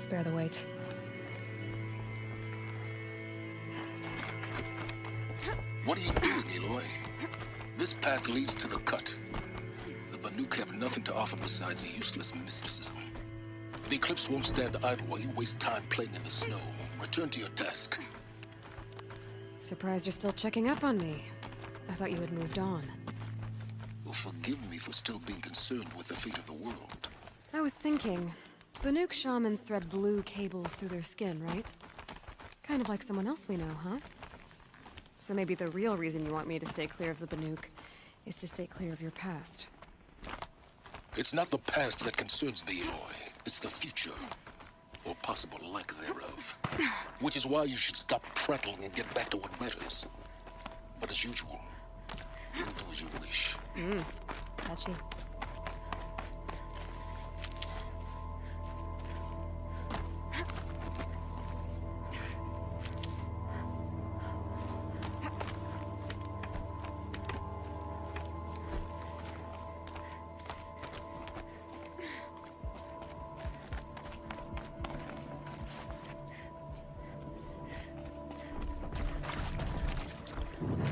spare the wait. What are you doing, Aloy? This path leads to the cut. The Banuk have nothing to offer besides useless mysticism. The Eclipse won't stand idle while you waste time playing in the snow. Return to your task. Surprised you're still checking up on me. I thought you had moved on. Well, forgive me for still being concerned with the fate of the world. I was thinking, Banuk shamans thread blue cables through their skin, right? Kind of like someone else we know, huh? So maybe the real reason you want me to stay clear of the Banuk is to stay clear of your past. It's not the past that concerns me, Aloy. It's the future. Or possible lack thereof. Which is why you should stop prattling and get back to what matters. But as usual, you'll do as you wish. Touchy.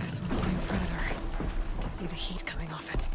This one's a new predator. I can see the heat coming off it.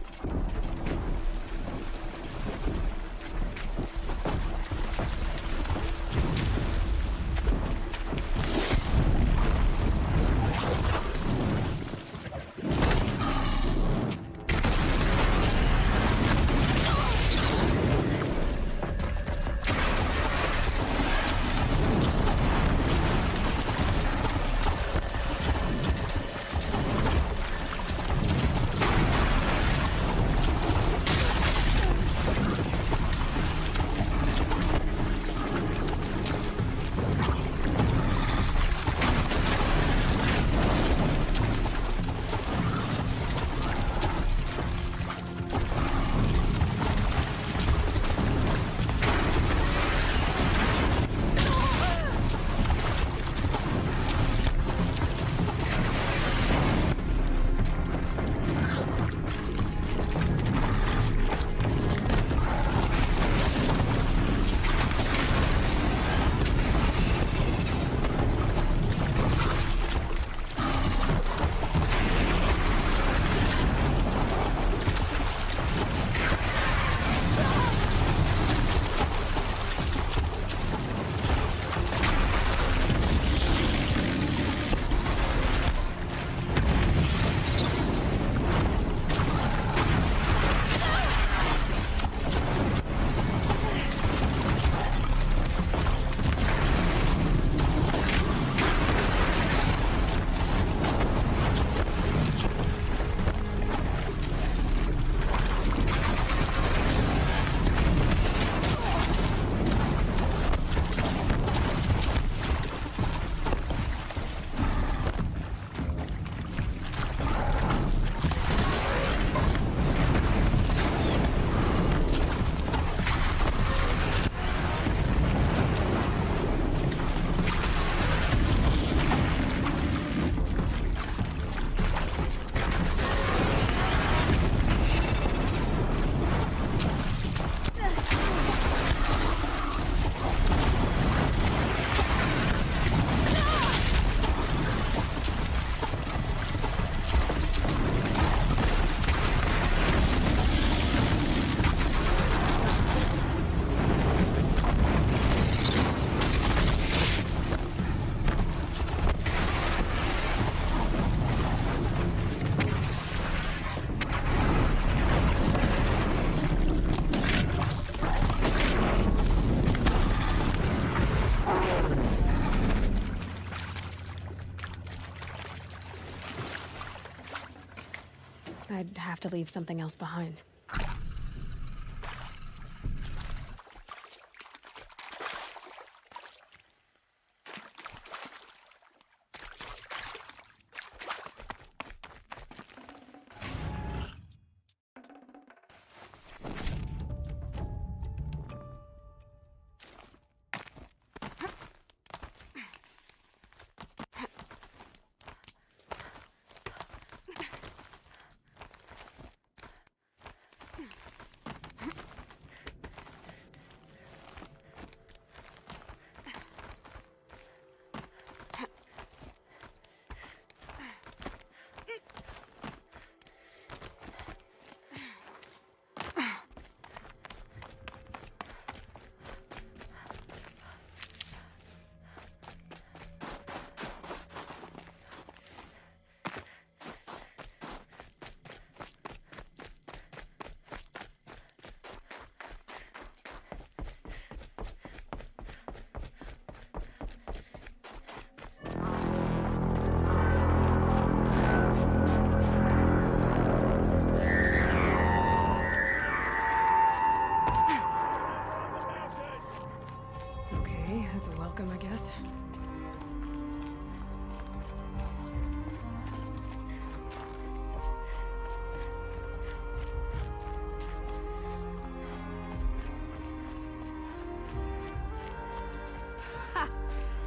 I'd have to leave something else behind.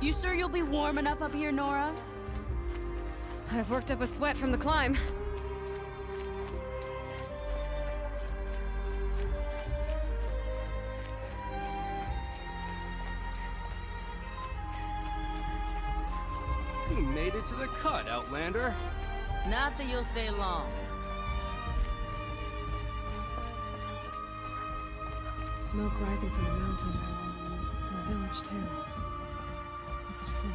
You sure you'll be warm enough up here, Nora? I've worked up a sweat from the climb. You made it to the cut, Outlander. Not that you'll stay long. Smoke rising from the mountain. And the village, too. What's it for?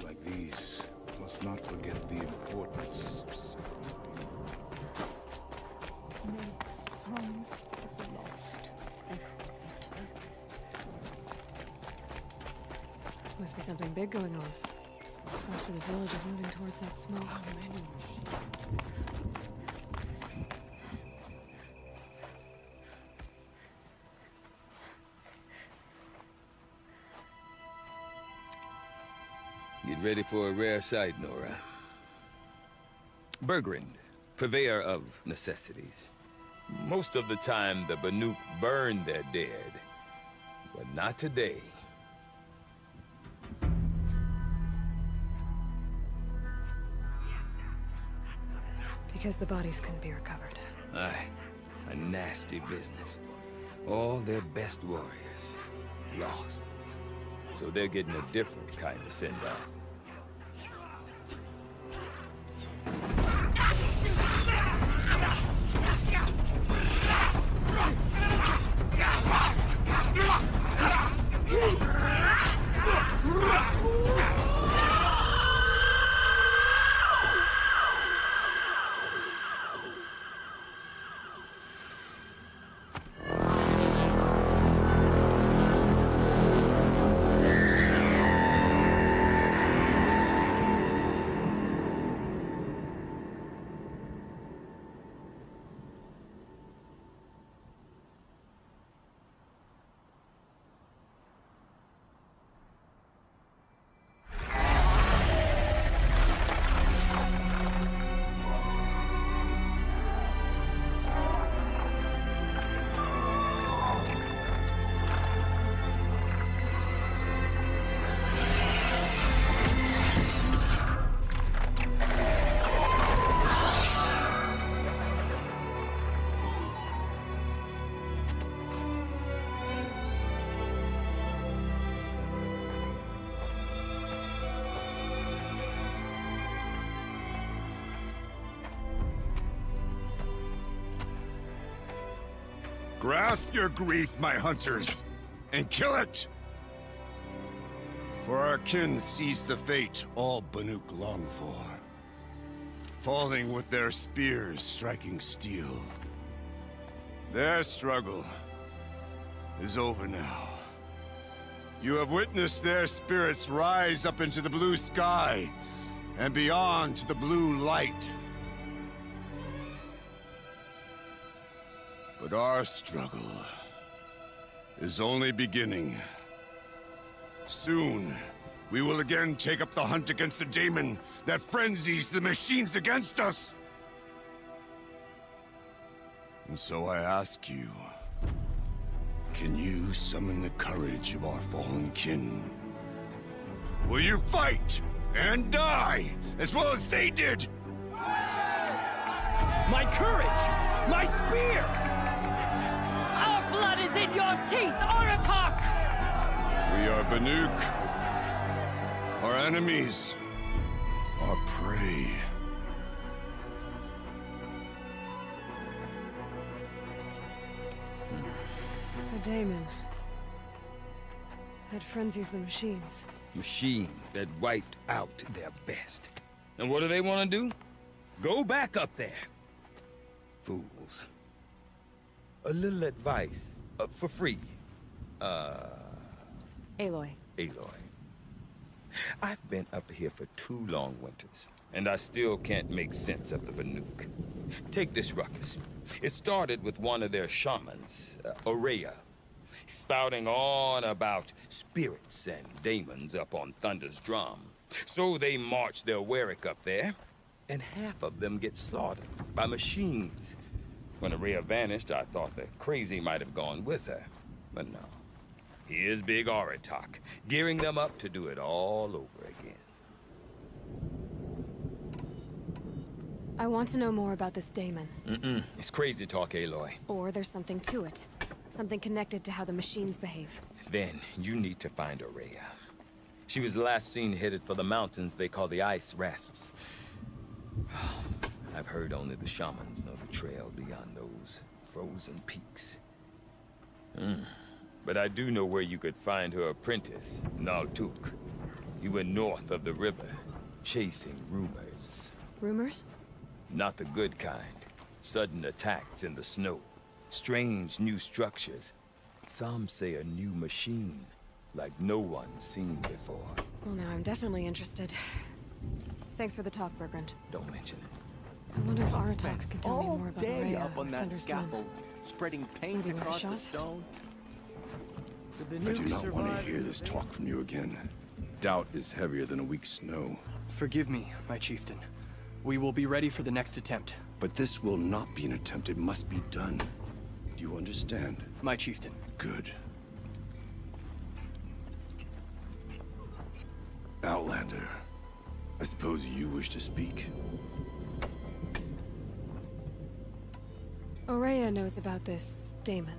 Like these, must not forget the importance of Sons of the lost. Must be something big going on. Most of the village is moving towards that smoke. Get ready for a rare sight, Nora. Bergrand, purveyor of necessities. Most of the time, the Banuk burn their dead. But not today. Because the bodies couldn't be recovered. Aye, a nasty business. All their best warriors lost. So they're getting a different kind of send-off. Grasp your grief, my hunters, and kill it! For our kin sees the fate all Banuk long for. Falling with their spears striking steel. Their struggle is over now. You have witnessed their spirits rise up into the blue sky, and beyond to the blue light. But our struggle is only beginning. Soon, we will again take up the hunt against the daemon that frenzies the machines against us. And so I ask you, can you summon the courage of our fallen kin? Will you fight and die as well as they did? My courage! My spear! Our blood is in your teeth, Aratak! We are Banuk. Our enemies. Our prey. A daemon. That frenzies the machines. Machines that wiped out their best. And what do they want to do? Go back up there. Fools. A little advice, for free. Aloy. Aloy. I've been up here for 2 long winters, and I still can't make sense of the Banuk. Take this ruckus. It started with one of their shamans, Aurea, spouting on about spirits and demons up on Thunder's drum. So they march their Warwick up there, and half of them get slaughtered by machines. When Aurea vanished, I thought the crazy might have gone with her, but no. Here's Big Aratok, gearing them up to do it all over again. I want to know more about this daemon. It's crazy talk, Aloy. Or there's something to it. Something connected to how the machines behave. Then you need to find Aurea. She was last seen headed for the mountains they call the Ice Rafts. I've heard only the shamans know the trail beyond those frozen peaks. But I do know where you could find her apprentice, Naltuk. You went north of the river, chasing rumors. Rumors? Not the good kind. Sudden attacks in the snow. Strange new structures. Some say a new machine, like no one's seen before. Well, now I'm definitely interested. Thanks for the talk, Bergrand. Don't mention it. I wonder if Aratok can tell me more about day Aurea up on that Thunder's drum. scaffold, spreading paint Maybe worth a across the shot? stone. The I do Banuk not want to survived hear this talk from you again. Doubt is heavier than a week's snow. Forgive me, my chieftain. We will be ready for the next attempt. But this will not be an attempt. It must be done. Do you understand? My chieftain. Good. Outlander, I suppose you wish to speak? Aurea knows about this daemon.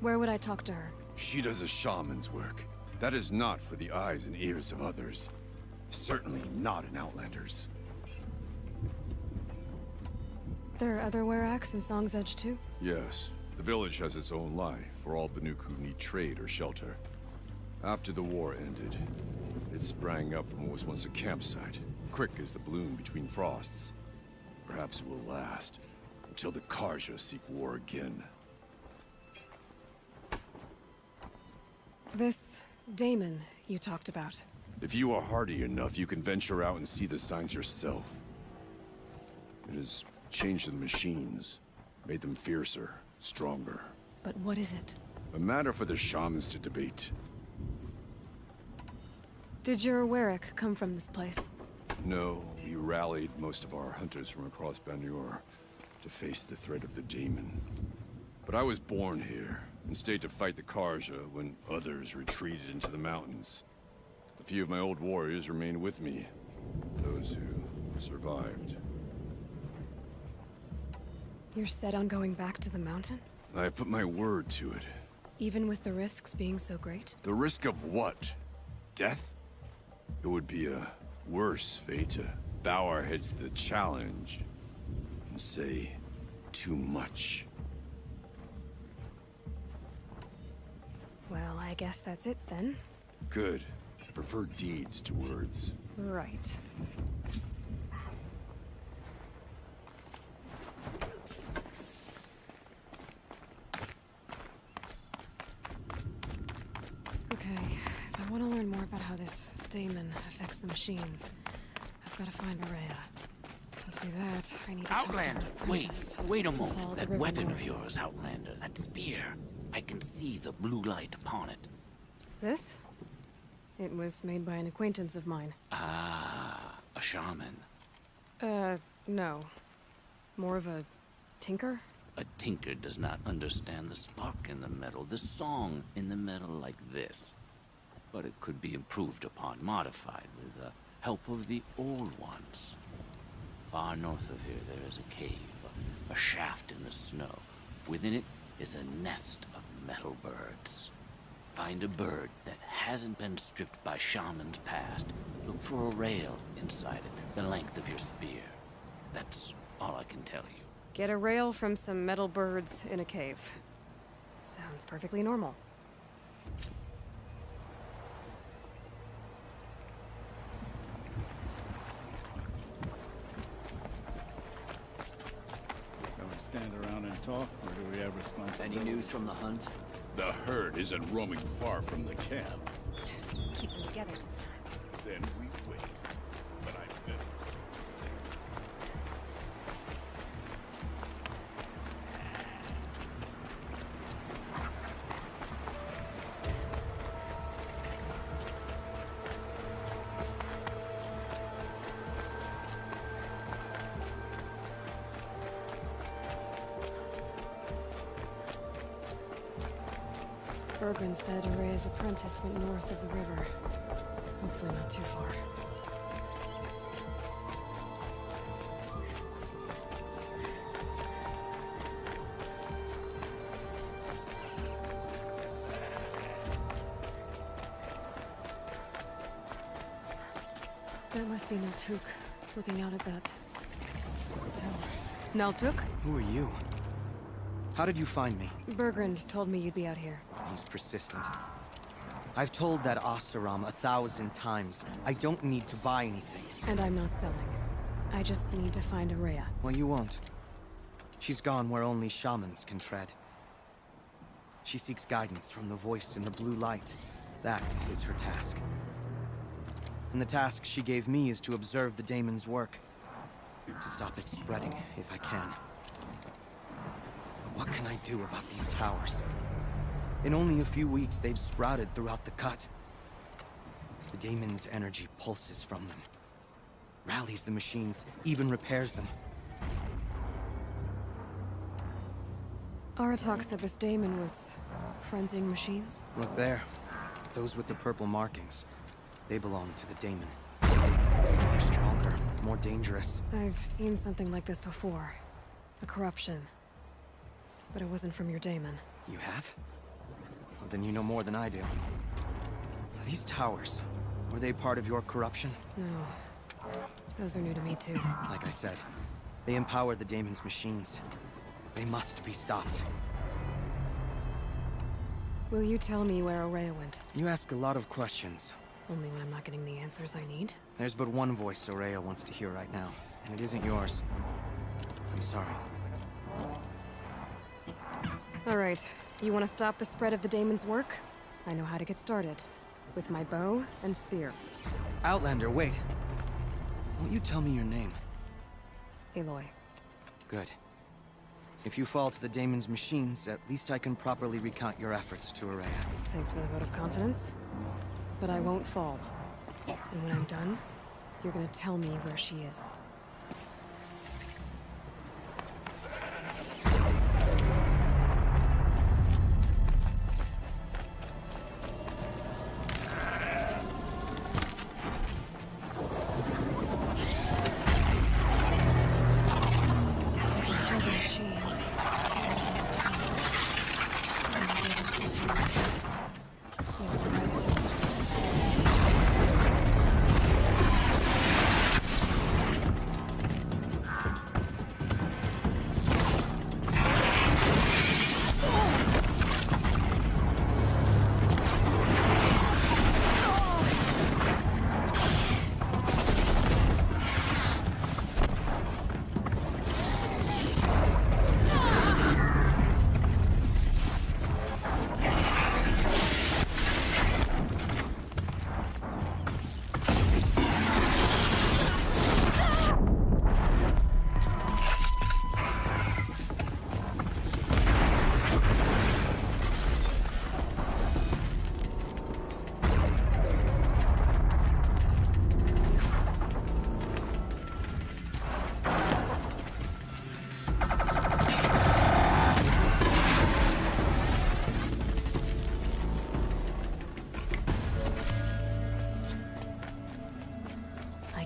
Where would I talk to her? She does a shaman's work. That is not for the eyes and ears of others. Certainly not an Outlander's. There are other Weraks in Song's Edge too? Yes. The village has its own life for all Banuk who need trade or shelter. After the war ended, it sprang up from what was once a campsite, quick as the bloom between frosts. Perhaps it will last, until the Karja seek war again. This daemon you talked about. If you are hardy enough, you can venture out and see the signs yourself. It has changed the machines, made them fiercer, stronger. But what is it? A matter for the shamans to debate. Did your Warwick come from this place? No, we rallied most of our hunters from across Banur to face the threat of the daemon. But I was born here, and stayed to fight the Karja when others retreated into the mountains. A few of my old warriors remained with me, those who survived. You're set on going back to the mountain? I put my word to it. Even with the risks being so great? The risk of what? Death? It would be a worse fate to bow our heads to the challenge and say too much. Well, I guess that's it then. Good. I prefer deeds to words. Right. Okay, if I want to learn more about how this daemon affects the machines, I've got to find Aurea. And to do that, I need to talk to her Outlander, apprentice. wait a Follow moment. the That river weapon north. of yours, Outlander, that spear. I can see the blue light upon it. This? It was made by an acquaintance of mine. Ah, a shaman. No. More of a tinker? A tinker does not understand the spark in the metal, the song in the metal like this. But it could be improved upon, modified with the help of the old ones. Far north of here there is a cave, a shaft in the snow. Within it is a nest of metal birds. Find a bird that hasn't been stripped by shamans past. Look for a rail inside it, the length of your spear. That's all I can tell you. Get a rail from some metal birds in a cave. Sounds perfectly normal. Shall we stand around and talk, or do we have responsibility? Any news from the hunt? The herd isn't roaming far from the camp. Keep them together this time. Bergren said Araya's apprentice went north of the river. Hopefully not too far. That must be Naltuk, looking out at that tower. Naltuk? Who are you? How did you find me? Bergrand told me you'd be out here. He's persistent. I've told that Oseram 1,000 times. I don't need to buy anything. And I'm not selling. I just need to find Araya. Well, you won't. She's gone where only shamans can tread. She seeks guidance from the voice in the blue light. That is her task. And the task she gave me is to observe the daemon's work. To stop it spreading, if I can. What can I do about these towers? In only a few weeks, they've sprouted throughout the cut. The daemon's energy pulses from them. Rallies the machines, even repairs them. Aratak said this daemon was frenzying machines. Look there. Those with the purple markings. They belong to the daemon. They're stronger, more dangerous. I've seen something like this before. A corruption. But it wasn't from your daemon. You have? Well, then you know more than I do. These towers, were they part of your corruption? No. Those are new to me too. Like I said, they empower the daemon's machines. They must be stopped. Will you tell me where Araya went? You ask a lot of questions. Only when I'm not getting the answers I need? There's but one voice Araya wants to hear right now, and it isn't yours. I'm sorry. Alright, you want to stop the spread of the daemon's work? I know how to get started. With my bow and spear. Outlander, wait. Won't you tell me your name? Aloy. Good. If you fall to the daemon's machines, at least I can properly recount your efforts to Araya. Thanks for the vote of confidence. But I won't fall. And when I'm done, you're gonna tell me where she is.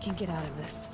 Can get out of this.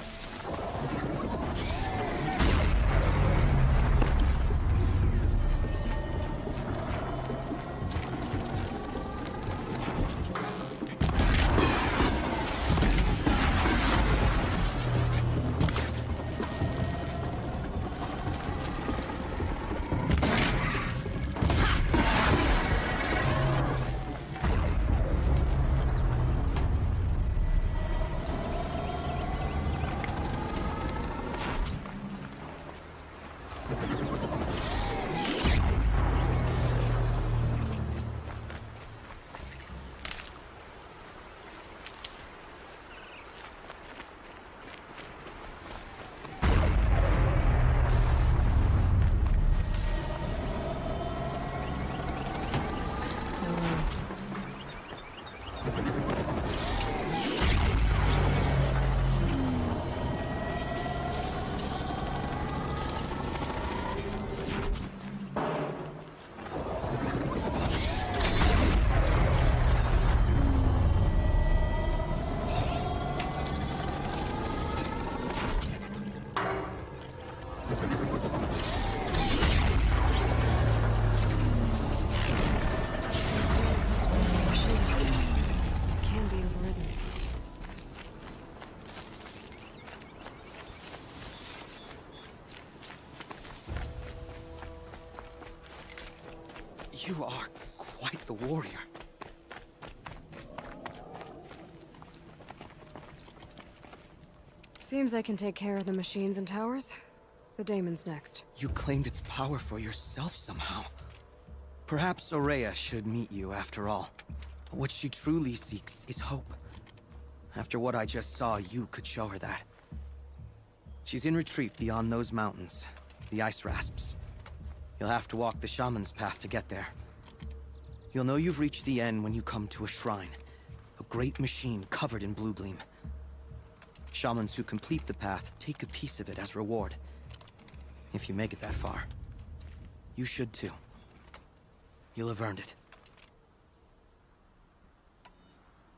You are quite the warrior. Seems I can take care of the machines and towers. The daemon's next. You claimed its power for yourself somehow. Perhaps Aurea should meet you after all. What she truly seeks is hope. After what I just saw, you could show her that. She's in retreat beyond those mountains, the ice rasps. You'll have to walk the shaman's path to get there. You'll know you've reached the end when you come to a shrine, a great machine covered in blue gleam. Shamans who complete the path take a piece of it as reward. If you make it that far, you should too. You'll have earned it.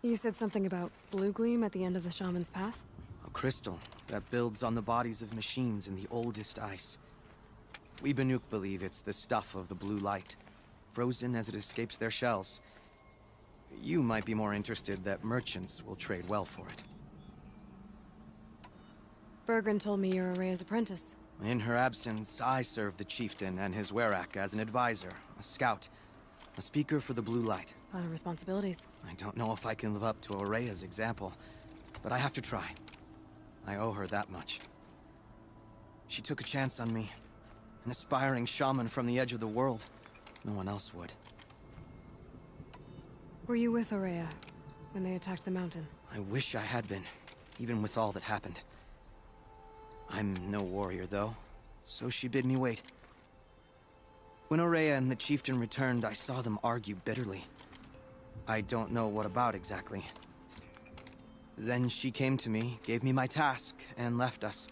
You said something about blue gleam at the end of the shaman's path? A crystal that builds on the bodies of machines in the oldest ice. We Banuk believe it's the stuff of the blue light, frozen as it escapes their shells. You might be more interested that merchants will trade well for it. Bergren told me you're Aurea's apprentice. In her absence, I serve the chieftain and his werak as an advisor, a scout, a speaker for the blue light. A lot of responsibilities. I don't know if I can live up to Aurea's example, but I have to try. I owe her that much. She took a chance on me, an aspiring shaman from the edge of the world. No one else would. Were you with Aurea when they attacked the mountain? I wish I had been, even with all that happened. I'm no warrior, though, so she bid me wait. When Aurea and the chieftain returned, I saw them argue bitterly. I don't know what about exactly. Then she came to me, gave me my task, and left us.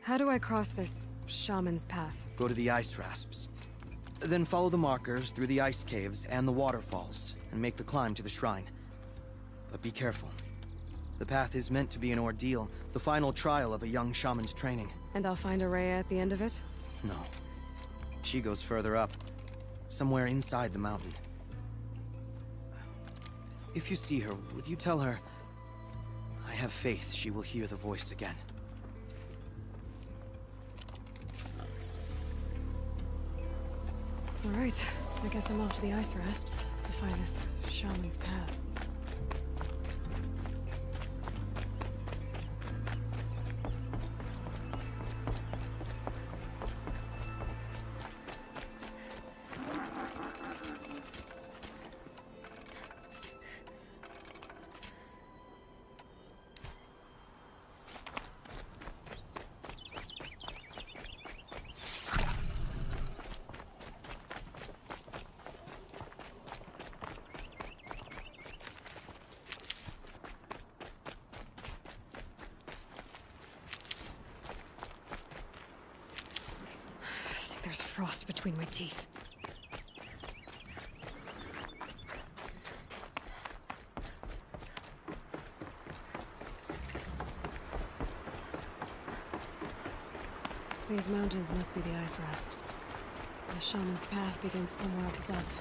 How do I cross this shaman's path? Go to the ice rasps. Then follow the markers through the ice caves and the waterfalls, and make the climb to the shrine. But be careful. The path is meant to be an ordeal, the final trial of a young shaman's training. And I'll find Aurea at the end of it? No. She goes further up, somewhere inside the mountain. If you see her, would you tell her, I have faith she will hear the voice again. All right, I guess I'm off to the ice rasps to find this shaman's path. There's frost between my teeth. These mountains must be the ice rasps. The shaman's path begins somewhere up above.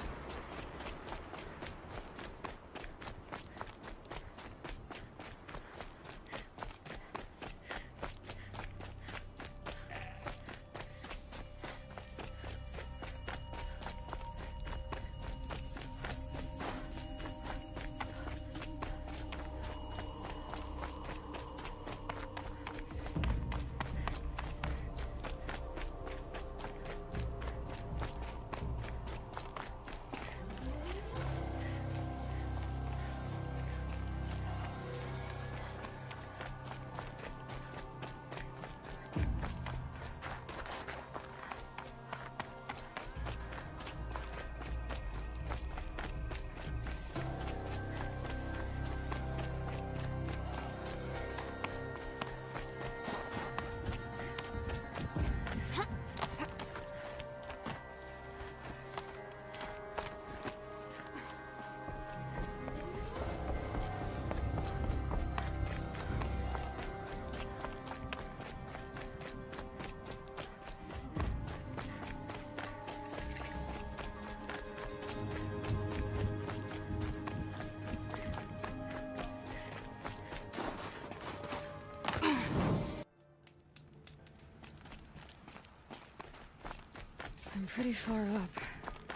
I'm pretty far up.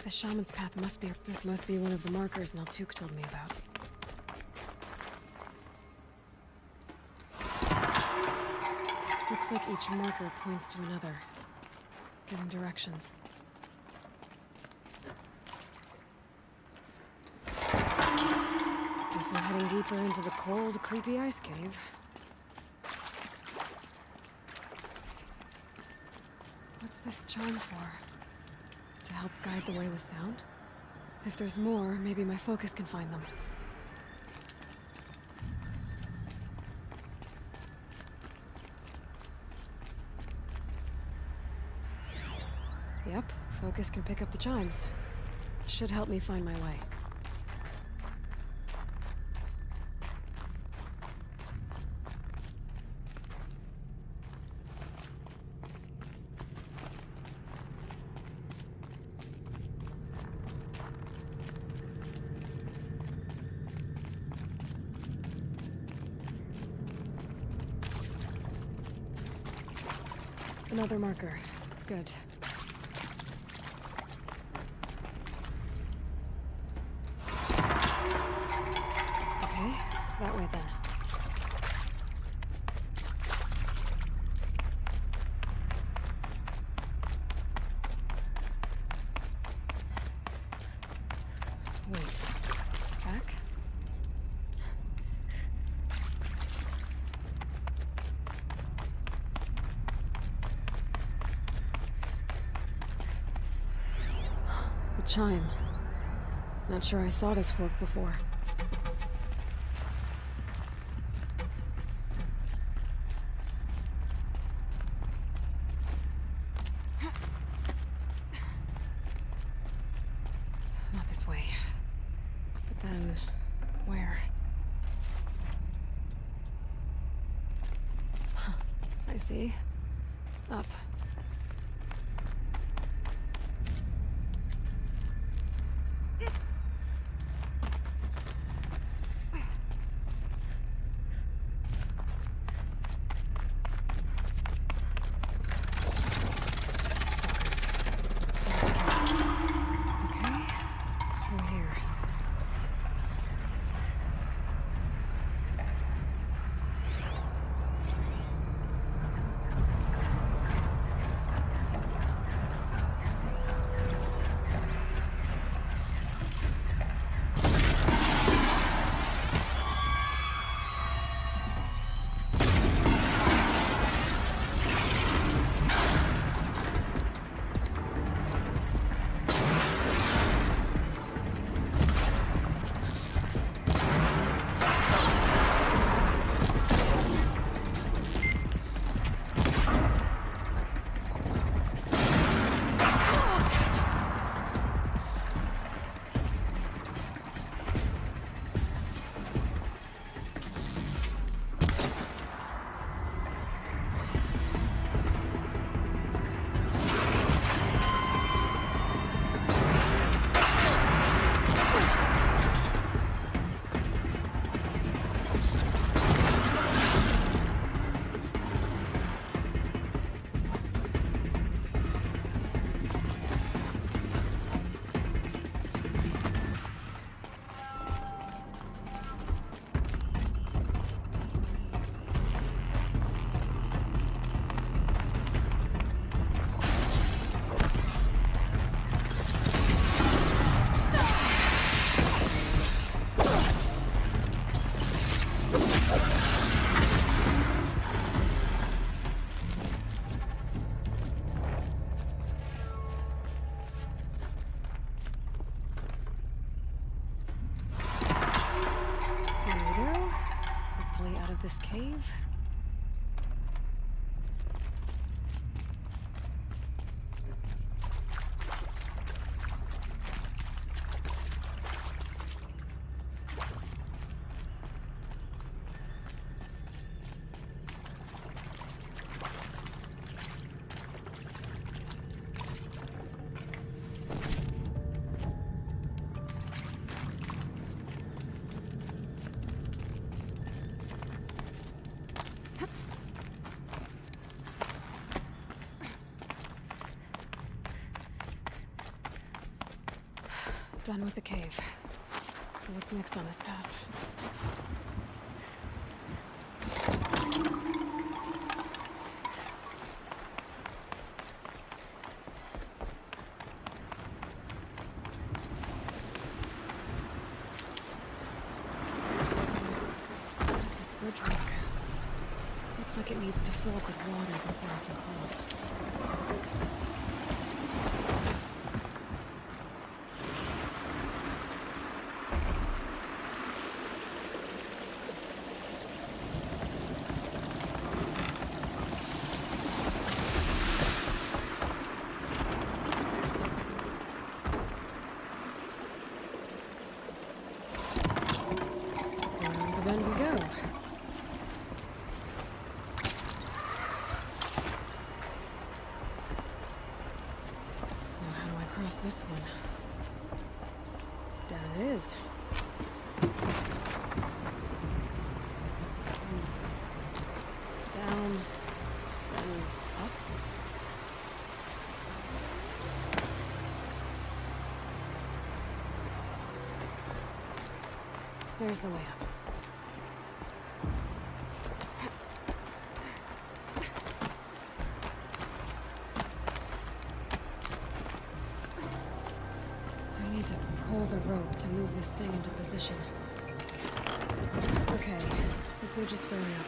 The shaman's path must be... This must be one of the markers Naltuk told me about. Looks like each marker points to another, giving directions. Guess I'm heading deeper into the cold, creepy ice cave. What's this chime for? To help guide the way with sound? If there's more, maybe my focus can find them. Yep, focus can pick up the chimes. Should help me find my way. Another marker. Good. Okay, that way then. Wait. Back? A chime. Not sure I saw this fork before. Not this way. But then, where? Huh. I see. Up. This cave? Done with the cave. So what's next on this path? What is this bridge work? Looks like it needs to fill up with water before I can cross. Around the bend we go. Now how do I cross this one? Down it is. Down, then up. There's the way up. I need to pull the rope to move this thing into position. Okay, the bridge is filling up.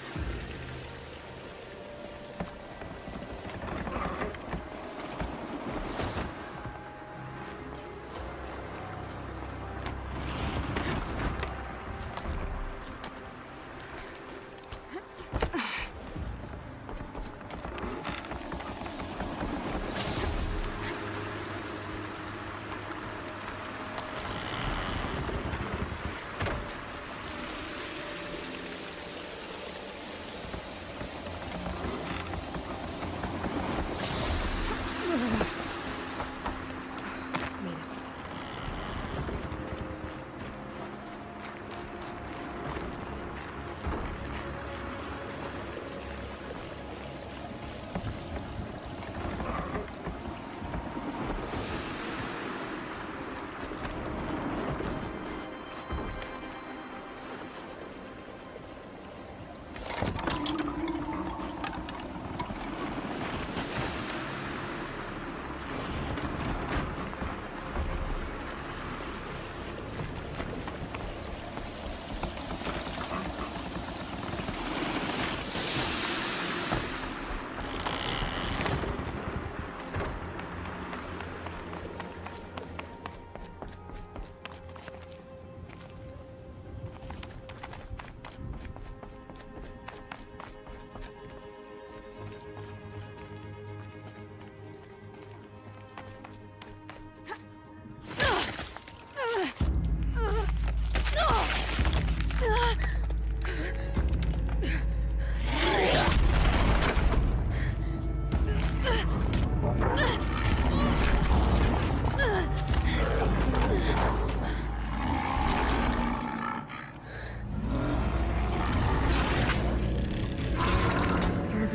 Made it.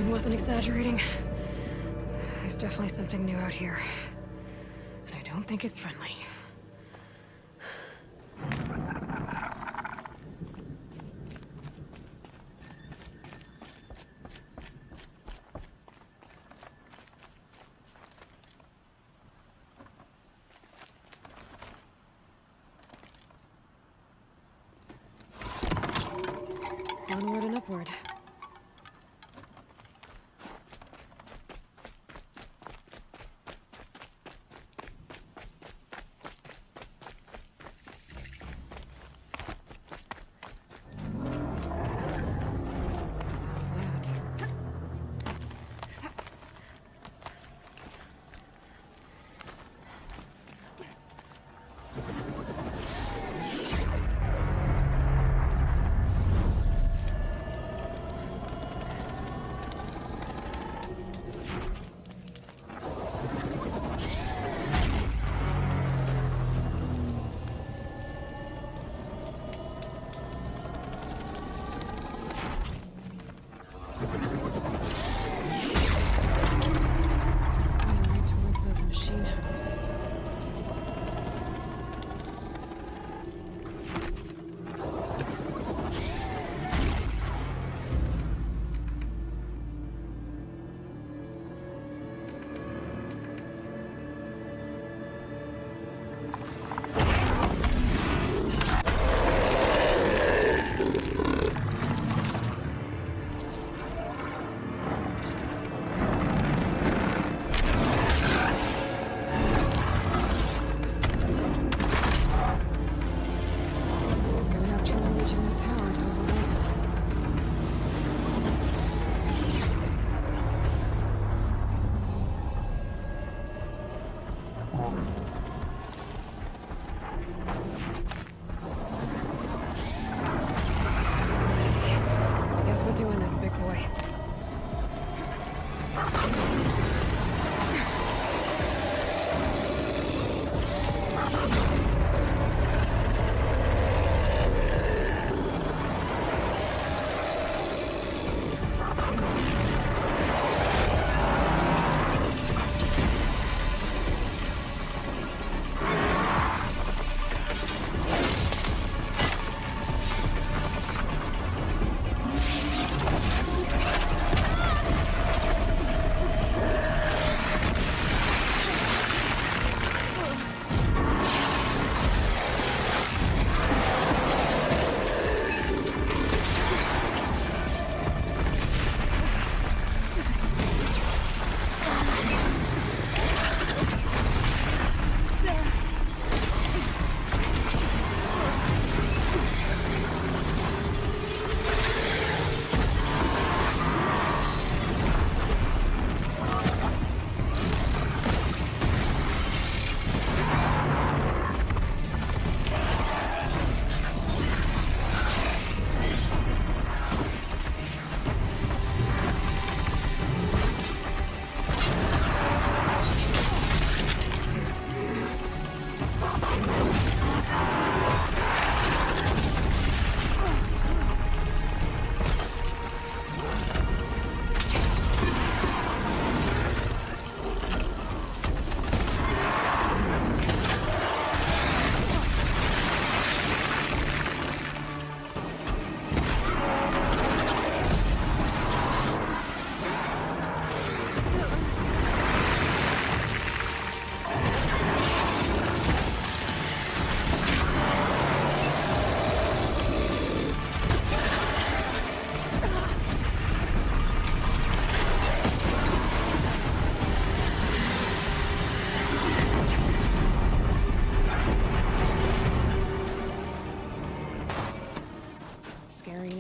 Wasn't exaggerating. There's definitely something new out here. And I don't think it's friendly. Onward and upward.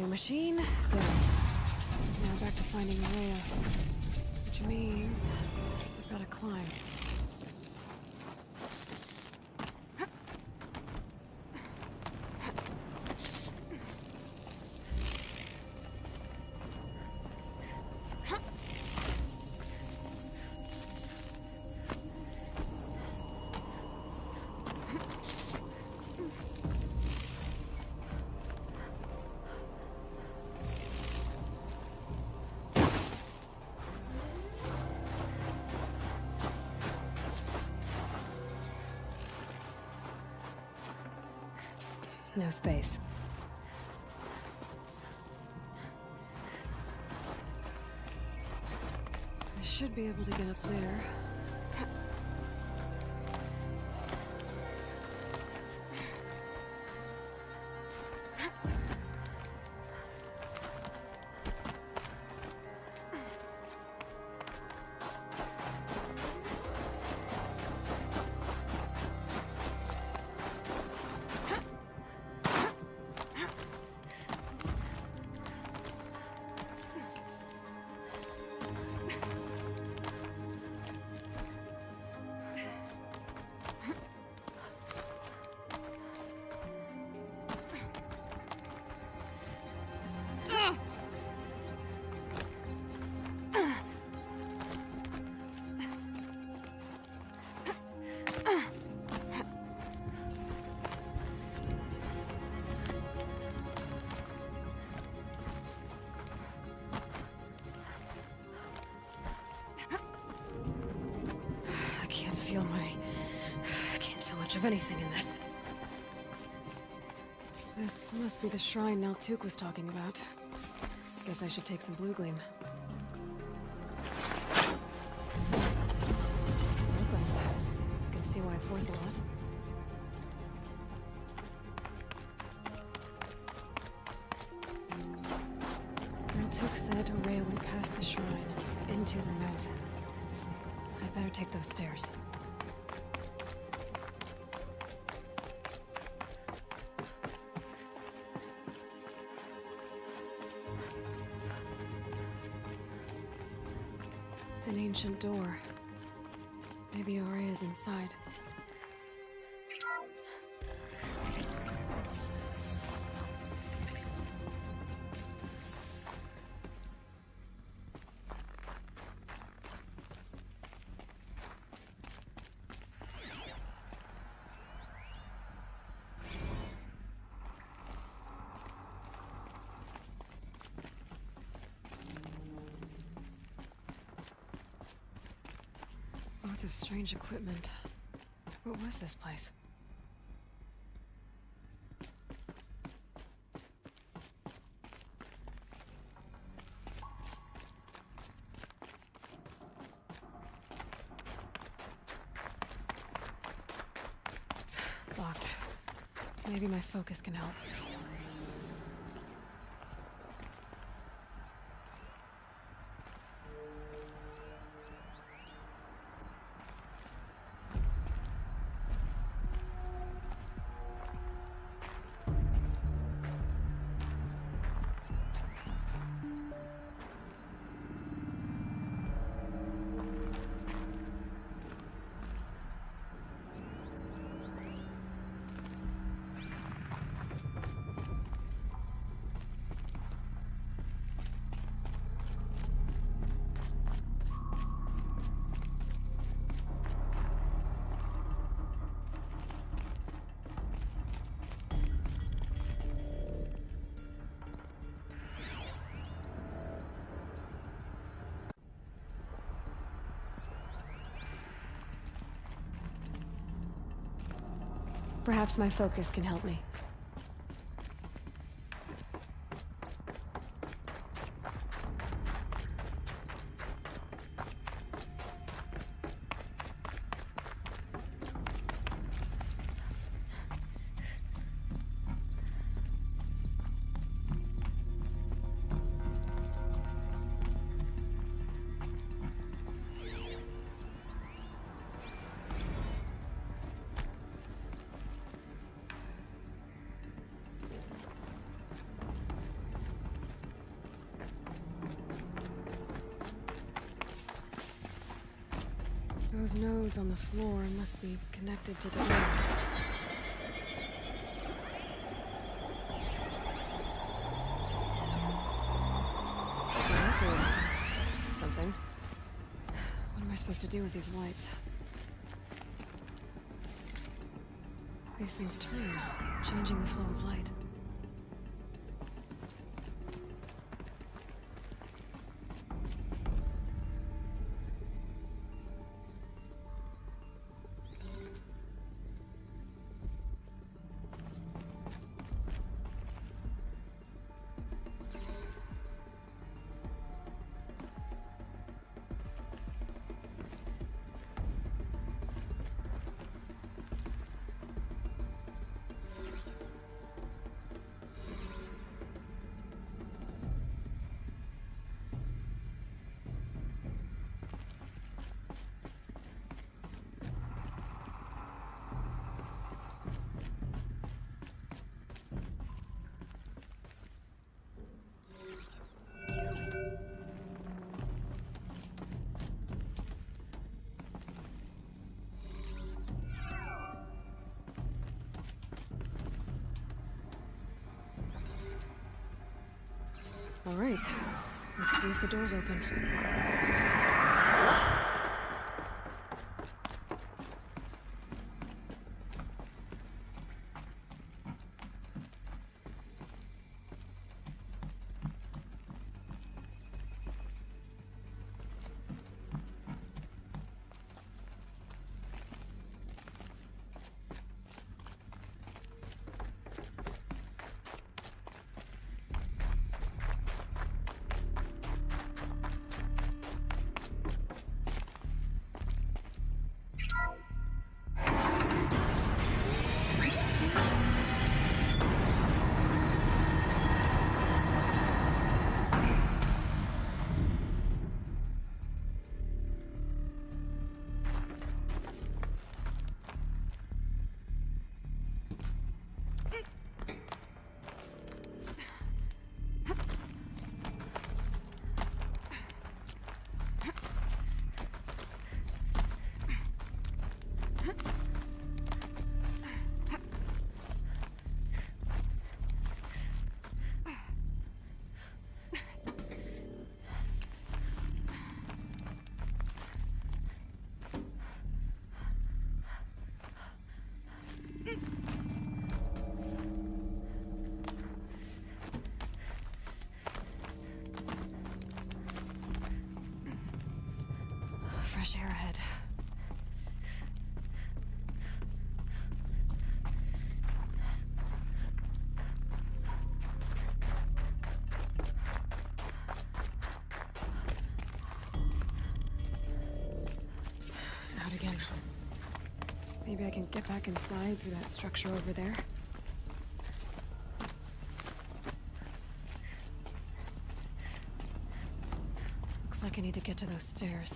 Machine, done. Now back to finding Rhea. Which means we've got to climb. No space. I should be able to get up there. I can't feel much of anything in this. This must be the shrine Naltuk was talking about. Guess I should take some blue gleam. Opens. I can see why it's worth a lot. Naltuk said Rhea would pass the shrine into the mountain. I'd better take those stairs. An ancient door. Maybe Rhea's inside. of strange equipment. What was this place? Locked. Maybe my focus can help. Perhaps my focus can help me. Those nodes on the floor must be connected to the door. Something. What am I supposed to do with these lights? These things turn, changing the flow of light. All right, let's see if the door's open. Fresh air ahead. again. Maybe I can get back inside through that structure over there. Looks like I need to get to those stairs.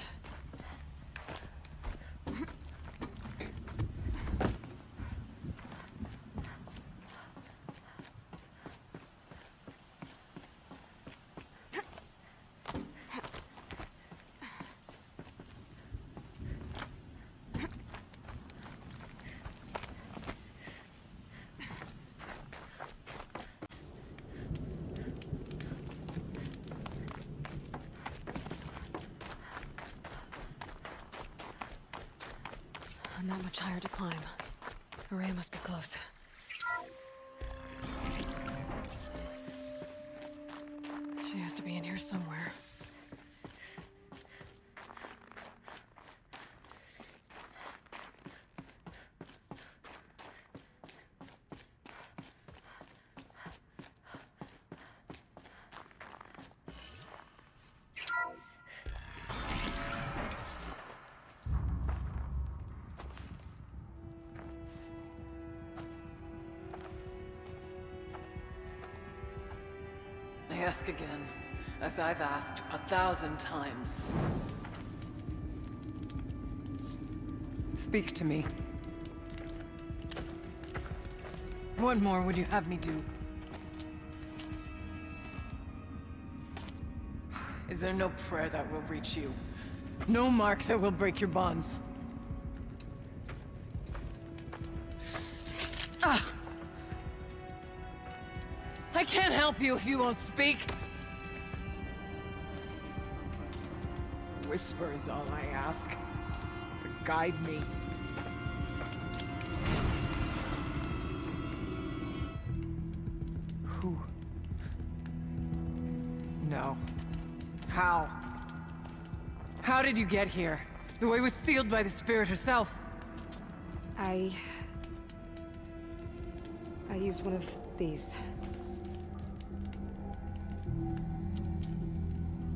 Not much higher to climb. Araya must be close. She has to be in here somewhere. I ask again, as I've asked 1,000 times. Speak to me. What more would you have me do? Is there no prayer that will reach you? No mark that will break your bonds? Ah! I can't help you if you won't speak. Whisper is all I ask. To guide me. Who? No. How? How did you get here? The way was sealed by the spirit herself. I used one of these.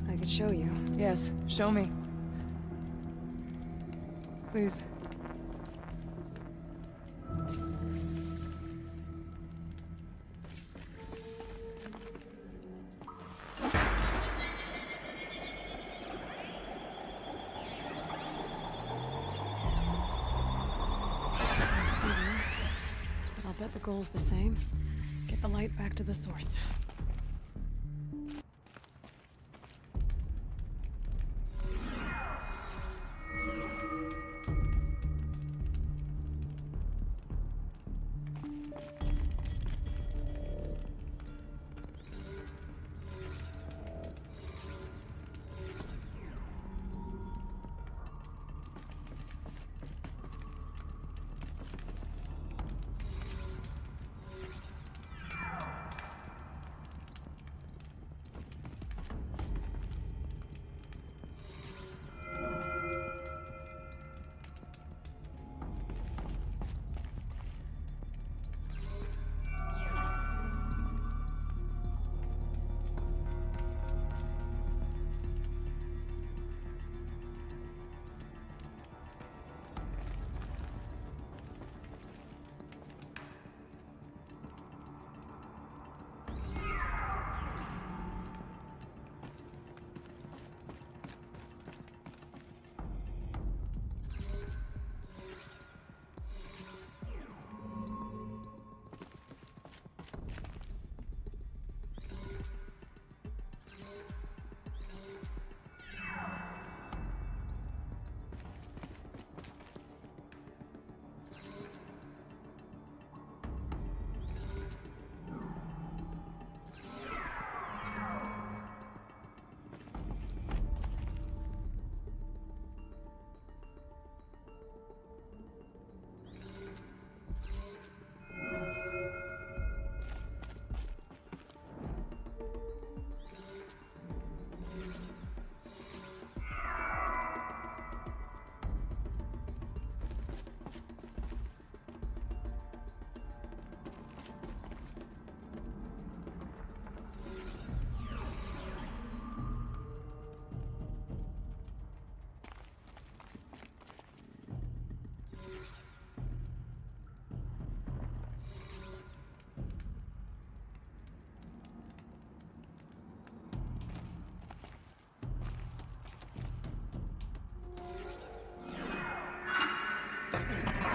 I could show you. Yes, show me. Please. I'll bet the goal's the same. Get the light back to the source.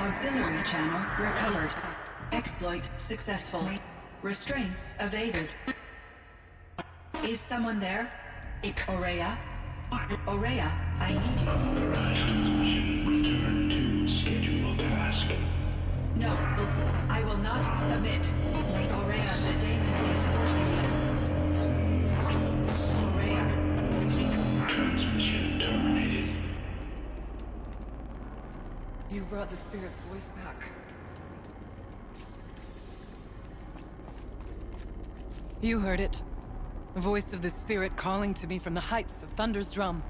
Auxiliary channel recovered. Exploit successful. Restraints evaded. Is someone there? Aurea? Aurea, I need you. Transmission return to scheduled task. No, I will not submit. Aurea, the daemon is forcing you. Aurea, please. Transmission terminated. You brought the spirit's voice back. You heard it. The voice of the spirit calling to me from the heights of Thunder's drum.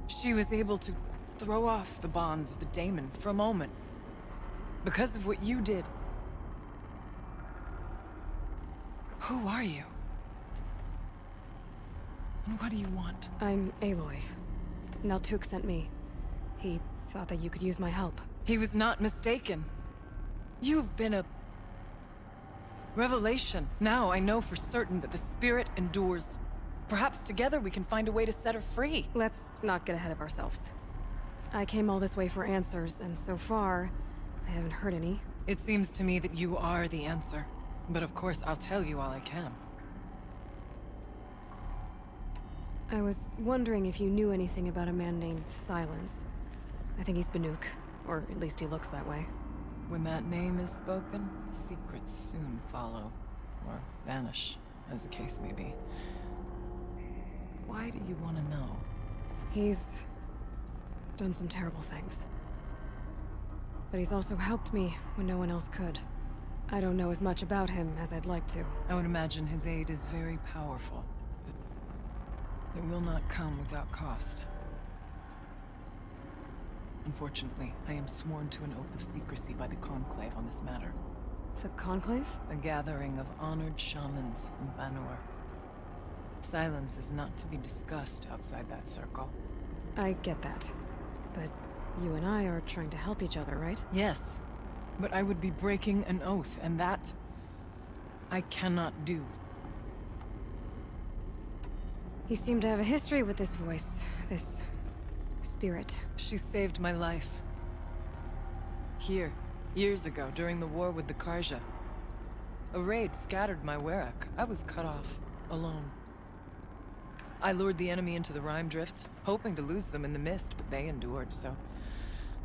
She was able to throw off the bonds of the daemon for a moment. Because of what you did. Who are you? And what do you want? I'm Aloy. Naltuk sent me. He thought that you could use my help. He was not mistaken. You've been a revelation. Now I know for certain that the spirit endures. Perhaps together we can find a way to set her free. Let's not get ahead of ourselves. I came all this way for answers, and so far, I haven't heard any. It seems to me that you are the answer. But of course, I'll tell you all I can. I was wondering if you knew anything about a man named Silence. I think he's Banuk, or at least he looks that way. When that name is spoken, secrets soon follow. Or vanish, as the case may be. Why do you want to know? He's done some terrible things. But he's also helped me when no one else could. I don't know as much about him as I'd like to. I would imagine his aid is very powerful, but it will not come without cost. Unfortunately, I am sworn to an oath of secrecy by the Conclave on this matter. The Conclave? A gathering of honored shamans in Banur. Silence is not to be discussed outside that circle. I get that. But you and I are trying to help each other, right? Yes. But I would be breaking an oath, and that I cannot do. You seem to have a history with this voice, this spirit. She saved my life. Here, years ago, during the war with the Karja. A raid scattered my Werak. I was cut off, alone. I lured the enemy into the Rime Drifts, hoping to lose them in the mist, but they endured, so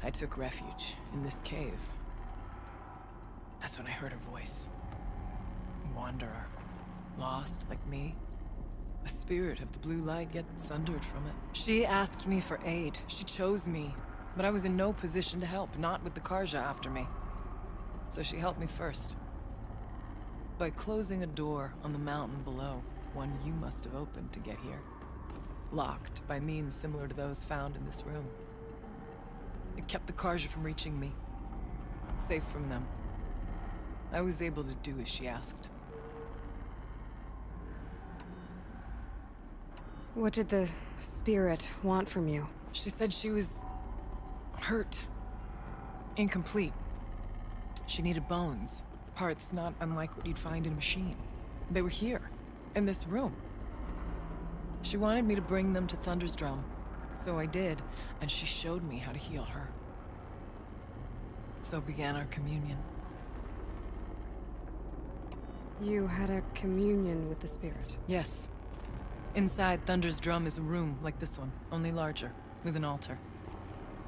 I took refuge in this cave. That's when I heard her voice. A wanderer. Lost, like me. A spirit of the blue light, yet sundered from it. She asked me for aid. She chose me. But I was in no position to help, not with the Karja after me. So she helped me first. By closing a door on the mountain below, one you must have opened to get here. Locked by means similar to those found in this room. It kept the Karja from reaching me. Safe from them. I was able to do as she asked. What did the spirit want from you? She said she was hurt. Incomplete. She needed bones. Parts not unlike what you'd find in a machine. They were here, in this room. She wanted me to bring them to Thunder's drum. So I did, and she showed me how to heal her. So began our communion. You had a communion with the spirit? Yes. Inside Thunder's drum is a room like this one, only larger, with an altar.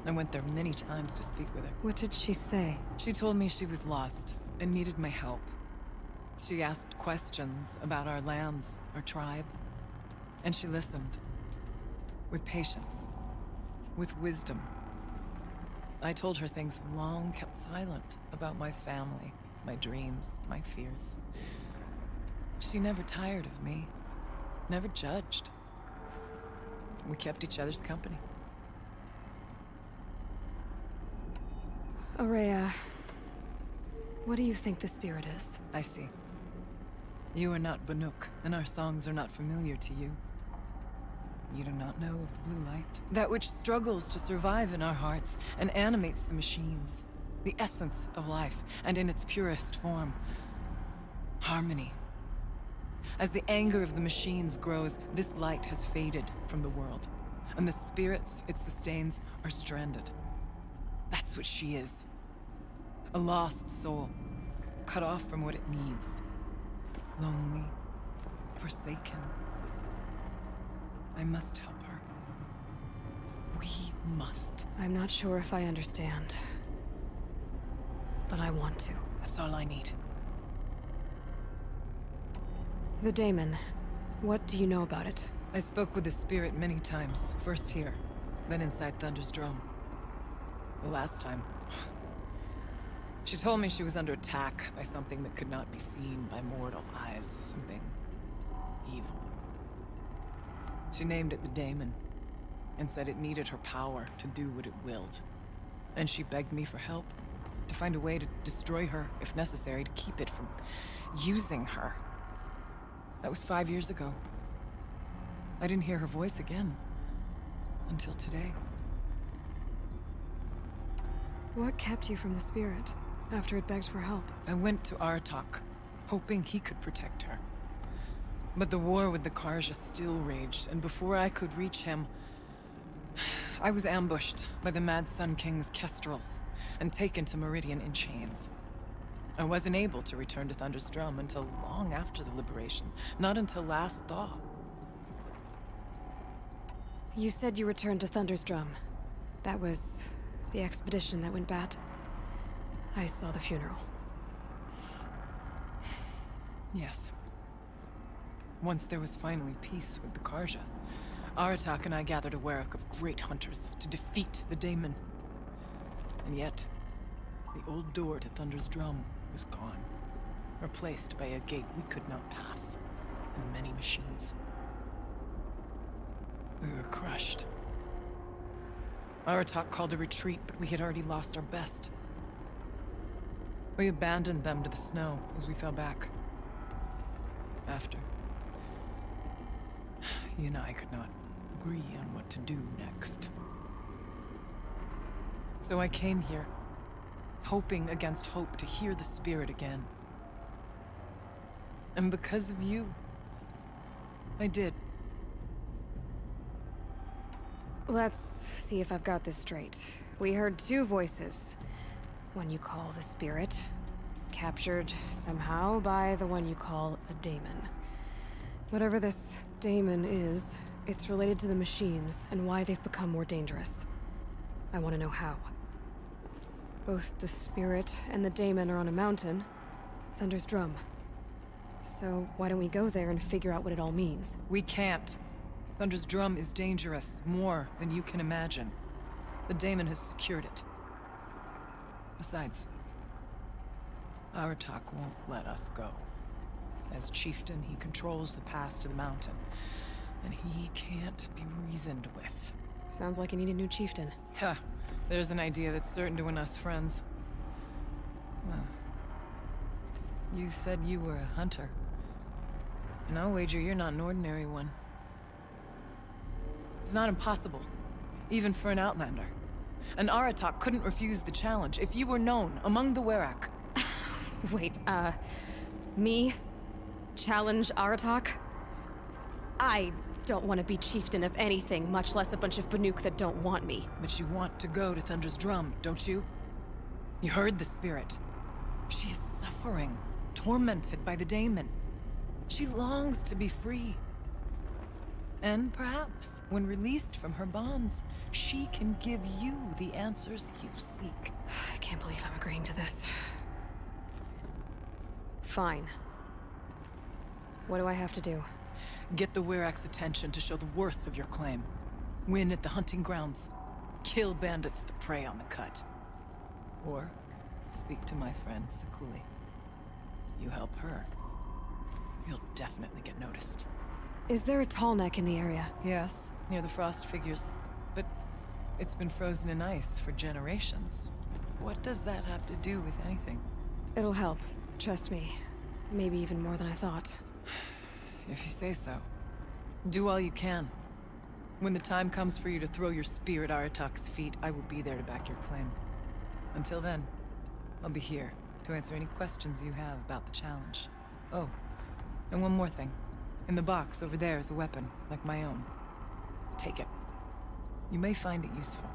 I went there many times to speak with her. What did she say? She told me she was lost and needed my help. She asked questions about our lands, our tribe, and she listened. With patience. With wisdom. I told her things long kept silent about my family, my dreams, my fears. She never tired of me. Never judged. We kept each other's company. Aurea, what do you think the spirit is? I see. You are not Banuk, and our songs are not familiar to you. You do not know of the blue light. That which struggles to survive in our hearts and animates the machines. The essence of life, and in its purest form. Harmony. As the anger of the machines grows, this light has faded from the world. And the spirits it sustains are stranded. That's That's what she is. A lost soul, cut off from what it needs. Lonely, forsaken. I must help her. We must. I'm not sure if I understand, but I want to. That's all I need. The daemon. What do you know about it? I spoke with the spirit many times. First here, then inside Thunder's drum. The last time, she told me she was under attack by something that could not be seen by mortal eyes. Something evil. She named it the daemon, and said it needed her power to do what it willed. And she begged me for help, to find a way to destroy her, if necessary, to keep it from using her. That was 5 years ago. I didn't hear her voice again, until today. What kept you from the spirit, after it begged for help? I went to Aratak, hoping he could protect her. But the war with the Karja still raged, and before I could reach him, I was ambushed by the Mad Sun King's kestrels, and taken to Meridian in chains. I wasn't able to return to Thunder's Drum until long after the liberation, not until last thaw. You said you returned to Thunder's Drum. That was the expedition that went bad. I saw the funeral. Yes. Once there was finally peace with the Karja, Aratak and I gathered a Werak of great hunters to defeat the daemon. And yet, the old door to Thunder's Drum was gone, replaced by a gate we could not pass, and many machines. We were crushed. Aratak called a retreat, but we had already lost our best. We abandoned them to the snow as we fell back. After, you and I could not agree on what to do next. So I came here, hoping against hope to hear the spirit again. And because of you, I did. Let's see if I've got this straight. We heard two voices. One you call the spirit, captured somehow by the one you call a daemon. Whatever this daemon is, it's related to the machines and why they've become more dangerous. I want to know how. Both the spirit and the daemon are on a mountain, Thunder's Drum. So why don't we go there and figure out what it all means? We can't. Thunder's Drum is dangerous, more than you can imagine. The daemon has secured it. Besides, Aratak won't let us go. As chieftain, he controls the pass to the mountain, and he can't be reasoned with. Sounds like you need a new chieftain. Ha! There's an idea that's certain to win us friends. Well, you said you were a hunter. And I'll wager you're not an ordinary one. It's not impossible, even for an outlander. And Aratak couldn't refuse the challenge if you were known among the Werak. Wait, me? Challenge Aratak? I don't want to be chieftain of anything, much less a bunch of Banuk that don't want me. But you want to go to Thunder's Drum, don't you? You heard the spirit. She is suffering, tormented by the daemon. She longs to be free. And perhaps, when released from her bonds, she can give you the answers you seek. I can't believe I'm agreeing to this. Fine. What do I have to do? Get the Werak's attention to show the worth of your claim. Win at the hunting grounds. Kill bandits that prey on the cut. Or speak to my friend Sakuli. You help her, you'll definitely get noticed. Is there a tall neck in the area? Yes, near the frost figures. But it's been frozen in ice for generations. What does that have to do with anything? It'll help. Trust me. Maybe even more than I thought. If you say so. Do all you can. When the time comes for you to throw your spear at Aratak's feet, I will be there to back your claim. Until then, I'll be here to answer any questions you have about the challenge. Oh, and one more thing. In the box over there is a weapon, like my own. Take it. You may find it useful.